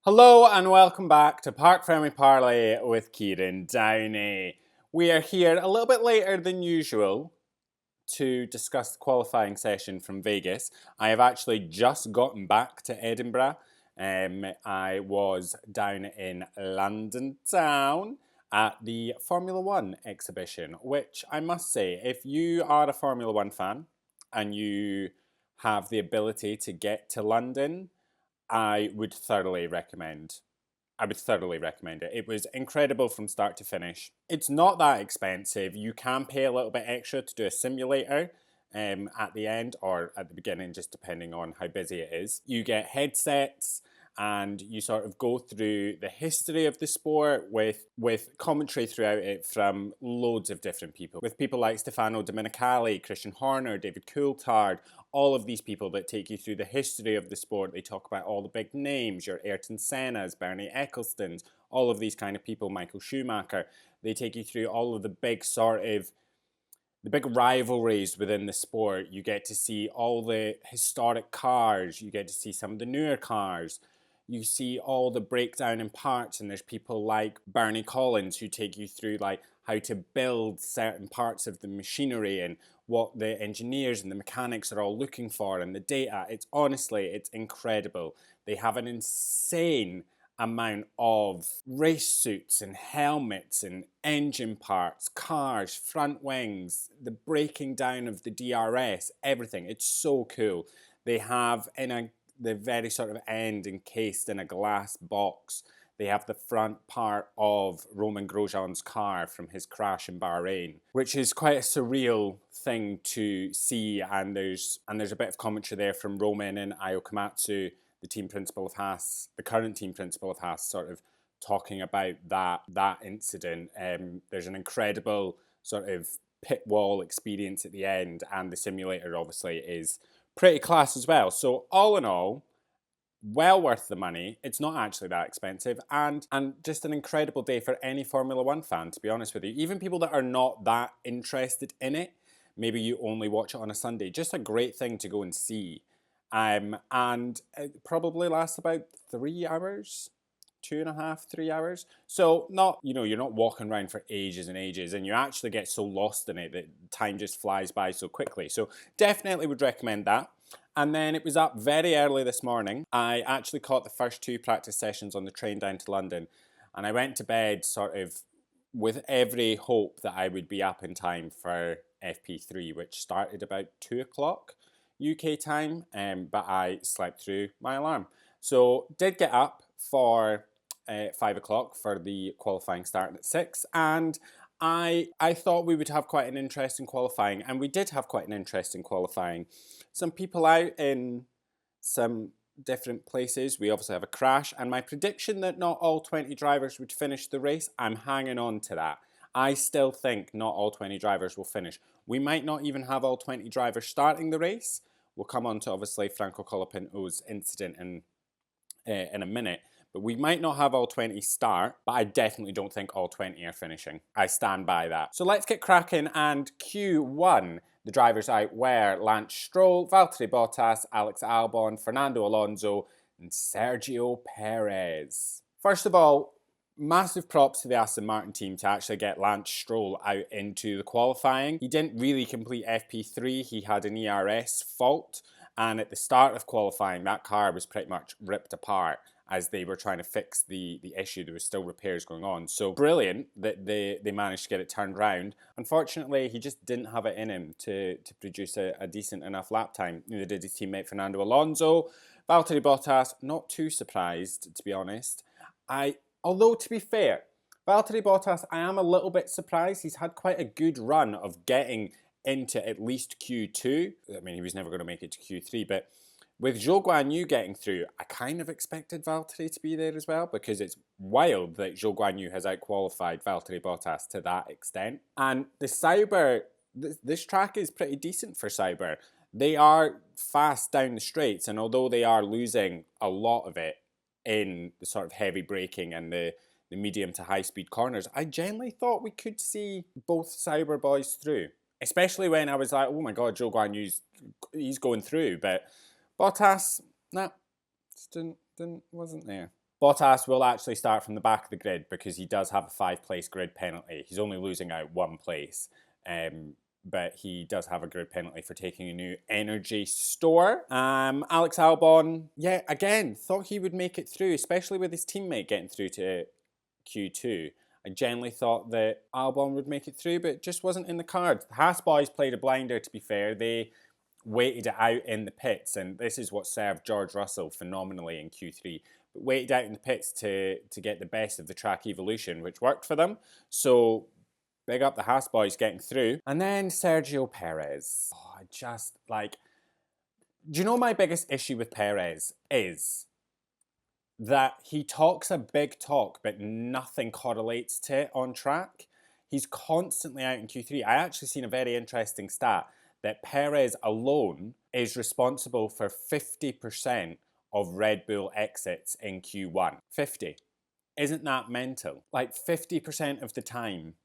Hello and welcome back to Parc Fermé Parlay with Kieran Downey. We are here a little bit later than usual to discuss the qualifying session from Vegas. I have actually just gotten back to Edinburgh. I was down in London town at the Formula One exhibition, which I must say, if you are a Formula One fan and you have the ability to get to London, I would thoroughly recommend. I would thoroughly recommend it. It was incredible from start to finish. It's not that expensive. You can pay a little bit extra to do a simulator at the end or at the beginning, just depending on how busy it is. You get headsets and you sort of go through the history of the sport with commentary throughout it from loads of different people. With people like Stefano Domenicali, Christian Horner, David Coulthard, all of these people that take you through the history of the sport. They talk about all the big names, your Ayrton Senna's, Bernie Ecclestone's, all of these kind of people, Michael Schumacher. They take you through all of the big the big rivalries within the sport. You get to see all the historic cars. You get to see some of the newer cars. You see all the breakdown in parts, and there's people like Bernie Collins who take you through like how to build certain parts of the machinery and what the engineers and the mechanics are all looking for and the data. It's incredible. They have an insane amount of race suits and helmets and engine parts, cars, front wings, the breaking down of the DRS, everything. It's so cool. They have the very sort of end encased in a glass box. They have the front part of Romain Grosjean's car from his crash in Bahrain, which is quite a surreal thing to see. And there's a bit of commentary there from Romain and Ayo Komatsu, the team principal of Haas, the current team principal of Haas, sort of talking about that incident. There's an incredible sort of pit wall experience at the end, and the simulator obviously is pretty class as well. So all in all, well worth the money. It's not actually that expensive, and just an incredible day for any Formula One fan, to be honest with you. Even people that are not that interested in it, maybe you only watch it on a Sunday, just a great thing to go and see. And it probably lasts about 3 hours, 2.5, 3 hours. So not, you're not walking around for ages and ages, and you actually get so lost in it that time just flies by so quickly. So definitely would recommend that. And then it was up very early this morning. I actually caught the first 2 practice sessions on the train down to London, and I went to bed sort of with every hope that I would be up in time for FP3, which started about 2 o'clock UK time, but I slept through my alarm. So did get up for 5 o'clock for the qualifying start at 6, and I thought we would have quite an interesting qualifying, and we did have quite an interesting qualifying. Some people out in some different places. We obviously have a crash, and my prediction that not all 20 drivers would finish the race, I'm hanging on to that. I still think not all 20 drivers will finish. We might not even have all 20 drivers starting the race. We'll come on to obviously Franco Colapinto's incident in a minute. But we might not have all 20 start, but I definitely don't think all 20 are finishing. I stand by that. So let's get cracking, and Q1. The drivers out were Lance Stroll, Valtteri Bottas, Alex Albon, Fernando Alonso, and Sergio Perez. First of all, massive props to the Aston Martin team to actually get Lance Stroll out into the qualifying. He didn't really complete FP3, he had an ERS fault, and at the start of qualifying, that car was pretty much ripped apart as they were trying to fix the issue. There was still repairs going on. So brilliant that they managed to get it turned around. Unfortunately, he just didn't have it in him to produce a decent enough lap time. Neither did his teammate Fernando Alonso. Valtteri Bottas, not too surprised, to be honest. Although, to be fair, Valtteri Bottas, I am a little bit surprised. He's had quite a good run of getting into at least Q2. I mean, he was never going to make it to Q3, but with Zhou Guanyu getting through, I kind of expected Valtteri to be there as well, because it's wild that Zhou Guanyu has outqualified Valtteri Bottas to that extent. And the Sauber, this track is pretty decent for Sauber. They are fast down the straights, and although they are losing a lot of it in the sort of heavy braking and the medium to high speed corners, I generally thought we could see both Sauber boys through. Especially when I was like, oh my god, Zhou Guanyu's he's going through, but Bottas, nah, just wasn't there. Bottas will actually start from the back of the grid because he does have a 5-place grid penalty. He's only losing out 1 place. But he does have a grid penalty for taking a new energy store. Alex Albon, yeah, again, thought he would make it through, especially with his teammate getting through to Q2. I generally thought that Albon would make it through, but it just wasn't in the cards. The Haas boys played a blinder, to be fair. They waited it out in the pits, and this is what served George Russell phenomenally in Q3. But waited out in the pits to get the best of the track evolution, which worked for them. So big up the Haas boys getting through. And then Sergio Perez. Oh, I just, like... Do you know my biggest issue with Perez is that he talks a big talk, but nothing correlates to it on track? He's constantly out in Q3. I actually seen a very interesting stat that Perez alone is responsible for 50% of Red Bull exits in Q1. 50. Isn't that mental? Like 50% of the time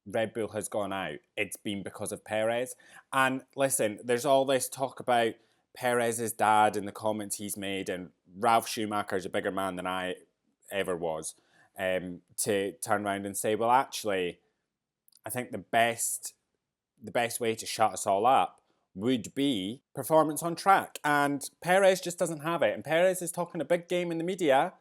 Red Bull has gone out, it's been because of Perez. And listen, there's all this talk about Perez's dad and the comments he's made, and Ralph Schumacher's a bigger man than I ever was, to turn around and say, well, actually, I think the best way to shut us all up would be performance on track. And Perez just doesn't have it. And Perez is talking a big game in the media,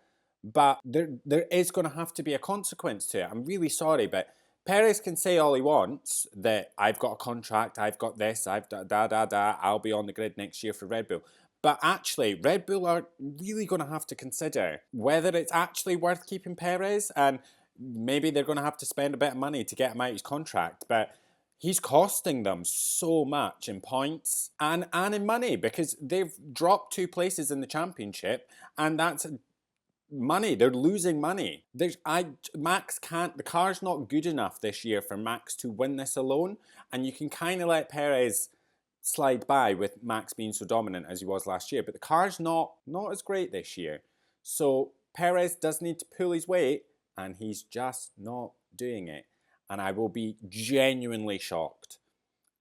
but there is going to have to be a consequence to it. I'm really sorry, but Perez can say all he wants, that I've got a contract, I've got this, I'll be on the grid next year for Red Bull. But actually, Red Bull are really going to have to consider whether it's actually worth keeping Perez, and maybe they're going to have to spend a bit of money to get him out of his contract. But he's costing them so much in points and in money, because they've dropped 2 places in the championship, and that's money. They're losing money. Max can't, the car's not good enough this year for Max to win this alone, and you can kind of let Perez slide by with Max being so dominant as he was last year, but the car's not as great this year. So Perez does need to pull his weight, and he's just not doing it. And I will be genuinely shocked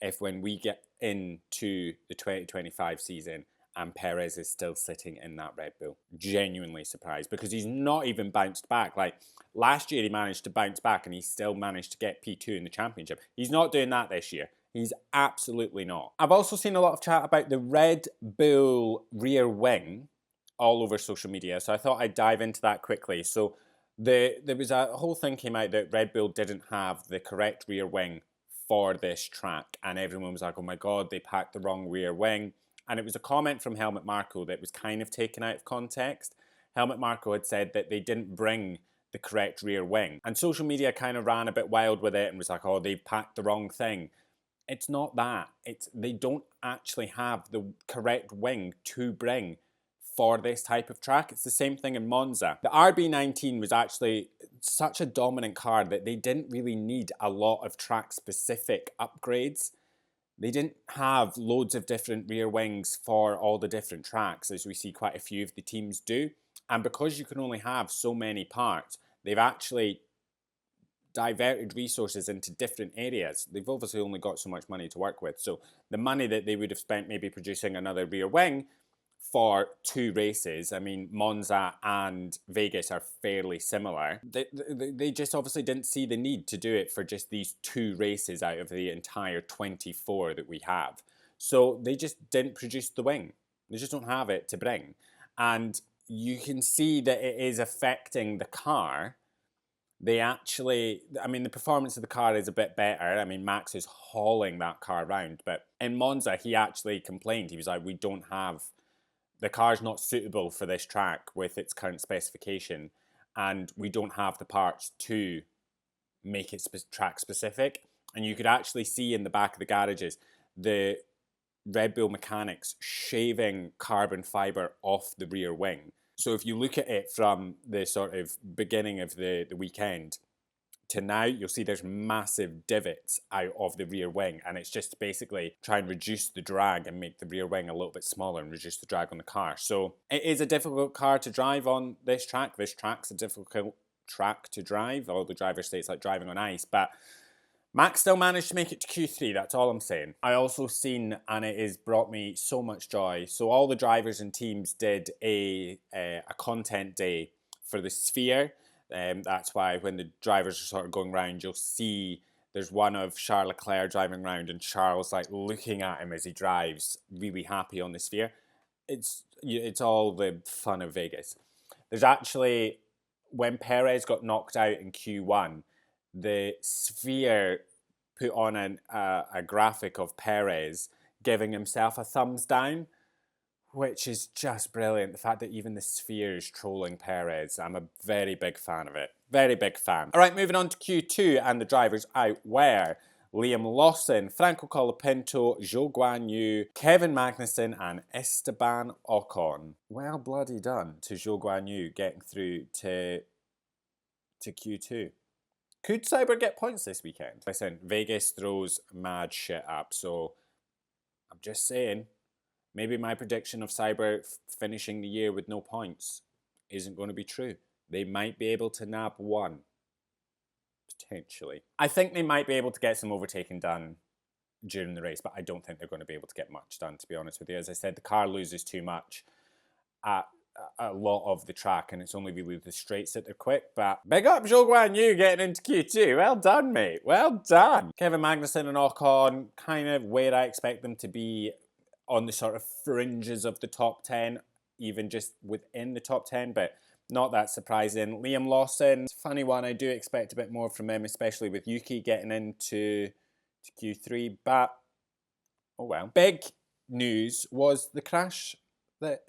if when we get into the 2025 season and Perez is still sitting in that Red Bull. Genuinely surprised, because he's not even bounced back. Like, last year he managed to bounce back and he still managed to get P2 in the championship. He's not doing that this year. He's absolutely not. I've also seen a lot of chat about the Red Bull rear wing all over social media, so I thought I'd dive into that quickly. So there was a whole thing came out that Red Bull didn't have the correct rear wing for this track, and everyone was like, oh my god, they packed the wrong rear wing. And it was a comment from Helmut Marko that was kind of taken out of context. Helmut Marko had said that they didn't bring the correct rear wing, and social media kind of ran a bit wild with it and was like, oh, they've packed the wrong thing. It's not that. They don't actually have the correct wing to bring for this type of track. It's the same thing in Monza. The RB19 was actually such a dominant car that they didn't really need a lot of track-specific upgrades. They didn't have loads of different rear wings for all the different tracks, as we see quite a few of the teams do. And because you can only have so many parts, they've actually diverted resources into different areas. They've obviously only got so much money to work with. So the money that they would have spent maybe producing another rear wing for 2 races, I mean, Monza and Vegas are fairly similar. They just obviously didn't see the need to do it for just these 2 races out of the entire 24 that we have. So they just didn't produce the wing. They just don't have it to bring. And you can see that it is affecting the car. The performance of the car is a bit better. I mean, Max is hauling that car around. But in Monza, he actually complained. He was like, the car's not suitable for this track with its current specification, and we don't have the parts to make it track specific. And you could actually see in the back of the garages the Red Bull mechanics shaving carbon fibre off the rear wing. So if you look at it from the sort of beginning of the weekend to now, you'll see there's massive divots out of the rear wing, and it's just basically try and reduce the drag and make the rear wing a little bit smaller and reduce the drag on the car. So it is a difficult car to drive on this track. This track's a difficult track to drive. All the drivers say it's like driving on ice, but Max still managed to make it to Q3, that's all I'm saying. I also seen, and it has brought me so much joy, so all the drivers and teams did a content day for the sphere. That's why when the drivers are sort of going round, you'll see there's one of Charles Leclerc driving around and Charles like looking at him as he drives, really happy on the sphere. It's all the fun of Vegas. There's actually, when Perez got knocked out in Q1, the sphere put on a graphic of Perez giving himself a thumbs down, which is just brilliant. The fact that even the sphere is trolling Perez. I'm a very big fan of it. Very big fan. All right, moving on to Q2, and the drivers out were Liam Lawson, Franco Colapinto, Zhou Guanyu, Kevin Magnussen, and Esteban Ocon. Well bloody done to Zhou Guanyu getting through to Q2. Could Cyber get points this weekend? Listen, Vegas throws mad shit up, so I'm just saying, maybe my prediction of Cyber finishing the year with no points isn't going to be true. They might be able to nab one. Potentially. I think they might be able to get some overtaking done during the race, but I don't think they're going to be able to get much done, to be honest with you. As I said, the car loses too much at a lot of the track, and it's only really the straights that they're quick. But big up Zhou Guanyu getting into Q2. Well done, mate. Well done. Kevin Magnussen and Ocon, kind of where I expect them to be, on the sort of fringes of the top 10, even just within the top 10, but not that surprising. Liam Lawson, funny one. I do expect a bit more from him, especially with Yuki getting into Q3, but oh well. Big news was the crash that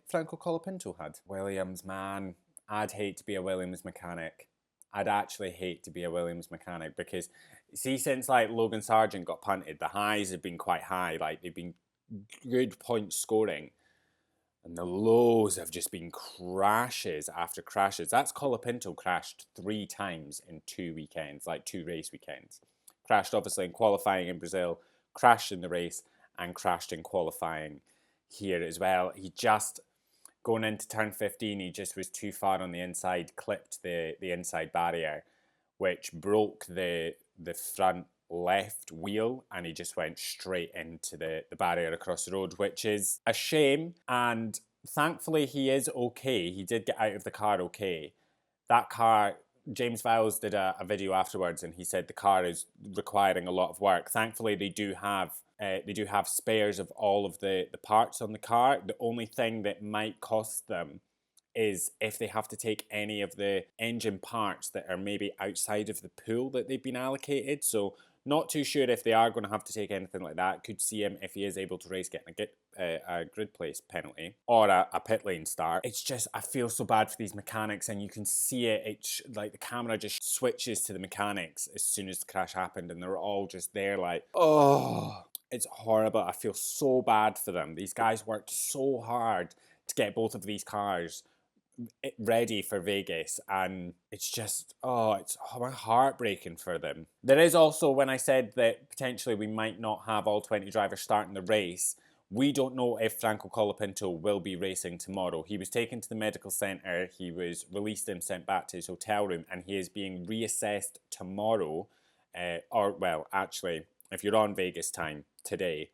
Franco Colapinto had. Williams, man, I'd hate to be a Williams mechanic. I'd actually hate to be a Williams mechanic because, see, since like Logan Sargent got punted, the highs have been quite high. Like, they've been good point scoring. And the lows have just been crashes after crashes. That's Colapinto crashed 3 times in 2 weekends, like 2 race weekends. Crashed obviously in qualifying in Brazil, crashed in the race, and crashed in qualifying here as well. He just, going into turn 15, he just was too far on the inside, clipped the inside barrier, which broke the front left wheel, and he just went straight into the barrier across the road, which is a shame. And thankfully he is okay. He did get out of the car okay. That car, James Vowles did a video afterwards, and he said the car is requiring a lot of work. Thankfully they do have spares of all of the parts on the car. The only thing that might cost them is if they have to take any of the engine parts that are maybe outside of the pool that they've been allocated. So not too sure if they are going to have to take anything like that. Could see him, if he is able to race, getting a grid place penalty or a pit lane start. It's just, I feel so bad for these mechanics, and you can see it. It's like the camera just switches to the mechanics as soon as the crash happened, and they're all just there like, oh, it's horrible. I feel so bad for them. These guys worked so hard to get both of these cars ready for Vegas, and it's just, it's heartbreaking for them. There is also, when I said that potentially we might not have all 20 drivers starting the race, we don't know if Franco Colapinto will be racing tomorrow. He was taken to the medical centre, he was released and sent back to his hotel room, and he is being reassessed tomorrow, actually, if you're on Vegas time today,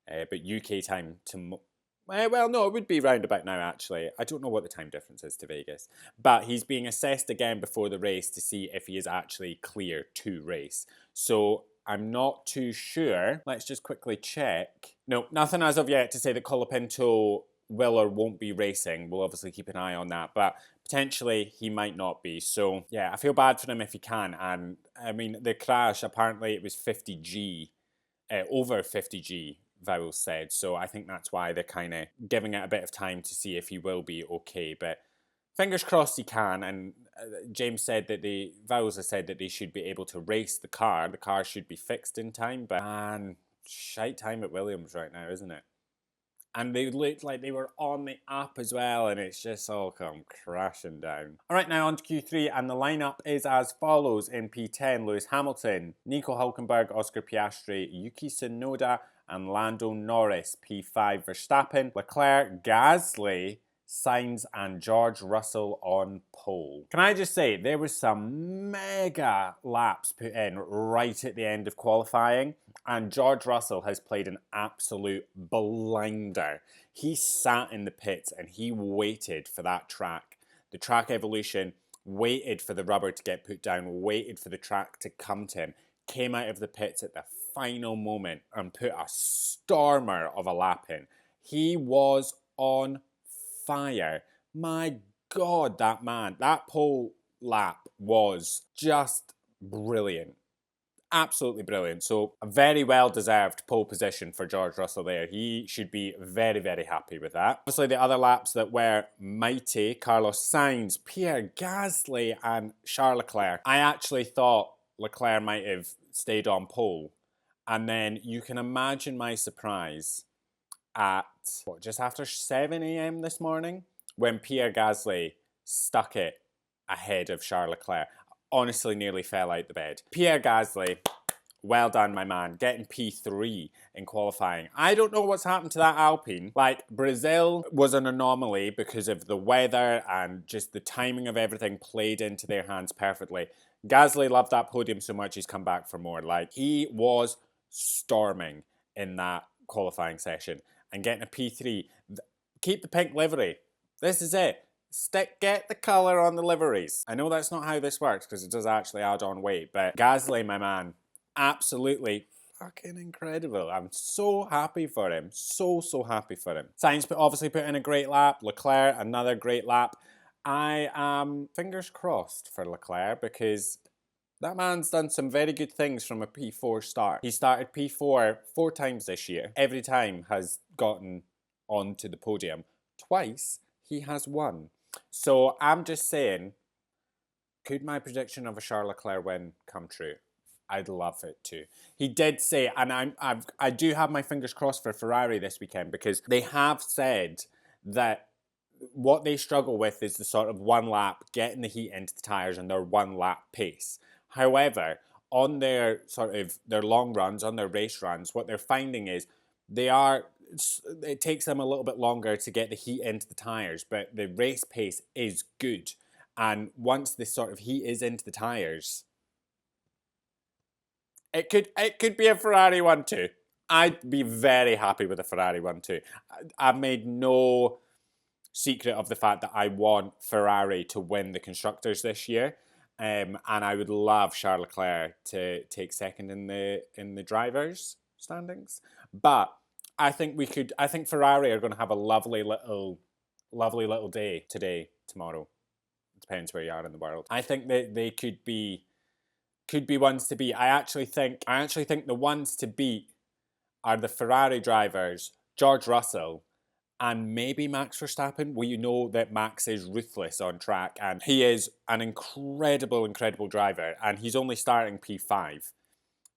but UK time tomorrow. Well, no, it would be round about now, actually. I don't know what the time difference is to Vegas. But he's being assessed again before the race to see if he is actually clear to race. So I'm not too sure. Let's just quickly check. No, nothing as of yet to say that Colapinto will or won't be racing. We'll obviously keep an eye on that. But potentially he might not be. So, yeah, I feel bad for him if he can. And, I mean, the crash, apparently it was 50G, over 50G. Vowles said, so I think that's why they're kind of giving it a bit of time to see if he will be okay, but fingers crossed he can. And James said that Vowles has said that they should be able to race the car should be fixed in time, but man, shite time at Williams right now, isn't it? And they looked like they were on the up as well, and it's just all come crashing down. All right, now on to Q3, and the lineup is as follows. In P10, Lewis Hamilton, Nico Hülkenberg, Oscar Piastri, Yuki Tsunoda, and Lando Norris. P5, Verstappen, Leclerc, Gasly, Sainz, and George Russell on pole. Can I just say, there was some mega laps put in right at the end of qualifying, and George Russell has played an absolute blinder. He sat in the pits and he waited for that track. the track evolution, waited for the rubber to get put down, waited for the track to come to him, came out of the pits at the final moment and put a stormer of a lap in. He was on fire. My God, that man, that pole lap was just brilliant. Absolutely brilliant. So a very well-deserved pole position for George Russell there. He should be very, very happy with that. Obviously, the other laps that were mighty, Carlos Sainz, Pierre Gasly and Charles Leclerc. I actually thought Leclerc might have stayed on pole. And then you can imagine my surprise at, just after 7 a.m. this morning when Pierre Gasly stuck it ahead of Charles Leclerc. Honestly nearly fell out the bed. Pierre Gasly, well done, my man, getting P3 in qualifying. I don't know what's happened to that Alpine. Like, Brazil was an anomaly because of the weather and just the timing of everything played into their hands perfectly. Gasly loved that podium so much he's come back for more. Like, he was storming in that qualifying session and getting a P3. Keep the pink livery. This is it. Get the colour on the liveries. I know that's not how this works because it does actually add on weight, but Gasly, my man, absolutely fucking incredible. I'm so happy for him. So happy for him. Sainz obviously put in a great lap. Leclerc, another great lap. I am fingers crossed for Leclerc because that man's done some very good things from a P4 start. He started P4 4 times this year. Every time has gotten onto the podium. Twice he has won. So I'm just saying, could my prediction of a Charles Leclerc win come true? I'd love it to. He did say, and I do have my fingers crossed for Ferrari this weekend because they have said that what they struggle with is the sort of one lap, getting the heat into the tyres and their one lap pace. However, on their sort of their long runs, on their race runs, what they're finding is it takes them a little bit longer to get the heat into the tyres, but the race pace is good. And once the sort of heat is into the tyres, it could be a Ferrari 1-2. I'd be very happy with a Ferrari 1-2. I've made no secret of the fact that I want Ferrari to win the Constructors this year. And I would love Charles Leclerc to take second in the drivers' standings. But I think Ferrari are going to have a lovely little day today, tomorrow. Depends where you are in the world. I think that they could be ones to beat. I actually think the ones to beat are the Ferrari drivers, George Russell, and maybe Max Verstappen. We know that Max is ruthless on track and he is an incredible driver and he's only starting P5.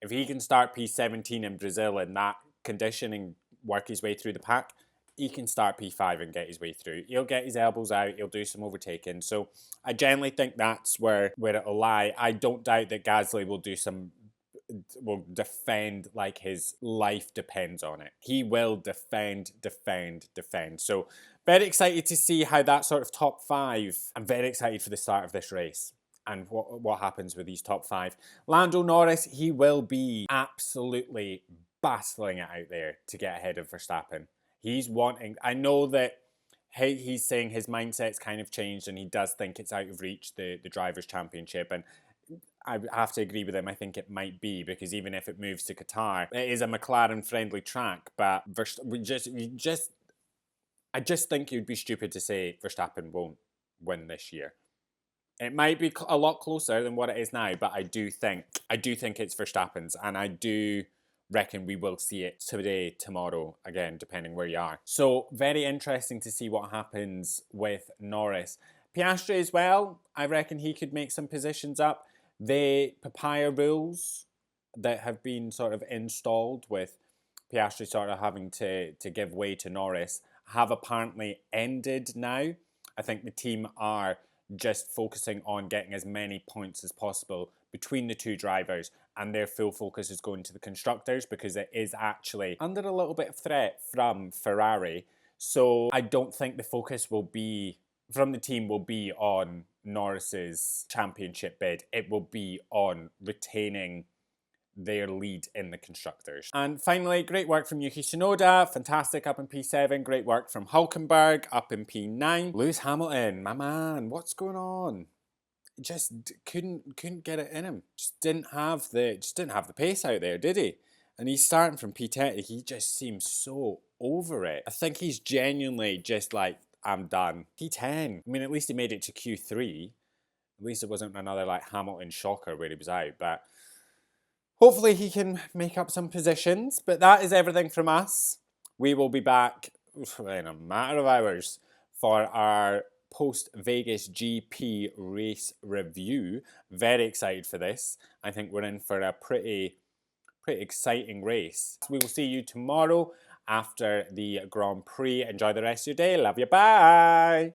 If he can start P17 in Brazil in that condition and work his way through the pack, he can start P5 and get his way through. He'll get his elbows out, he'll do some overtaking. So I generally think that's where it'll lie. I don't doubt that Gasly will defend like his life depends on it. He will defend. So very excited to see how that sort of top 5. I'm very excited for the start of this race and what happens with these top 5. Lando Norris, he will be absolutely battling it out there to get ahead of Verstappen. He's wanting, I know that he's saying his mindset's kind of changed and he does think it's out of reach, the Drivers' Championship, and I have to agree with him. I think it might be, because even if it moves to Qatar, it is a McLaren-friendly track, but I just think you'd be stupid to say Verstappen won't win this year. It might be a lot closer than what it is now, but I do think it's Verstappen's, and I do reckon we will see it today, tomorrow, again, depending where you are. So very interesting to see what happens with Norris. Piastri as well, I reckon he could make some positions up. The papaya rules that have been sort of installed with Piastri sort of having to give way to Norris have apparently ended now. I think the team are just focusing on getting as many points as possible between the two drivers, and their full focus is going to the constructors because it is actually under a little bit of threat from Ferrari. So I don't think the focus will be from the team will be on Norris's championship bid. It will be on retaining their lead in the Constructors. And finally, great work from Yuki Tsunoda, fantastic up in P7, great work from Hulkenberg up in P9. Lewis Hamilton, my man, what's going on? Just couldn't get it in him. Just didn't have the pace out there, did he? And he's starting from P10. He just seems so over it. I think he's genuinely just like, I'm done. P10. I mean, at least he made it to Q3. At least it wasn't another like Hamilton shocker where he was out. But hopefully he can make up some positions. But that is everything from us. We will be back in a matter of hours for our post-Vegas GP race review. Very excited for this. I think we're in for a pretty exciting race. We will see you tomorrow after the Grand Prix. Enjoy the rest of your day. Love you. Bye.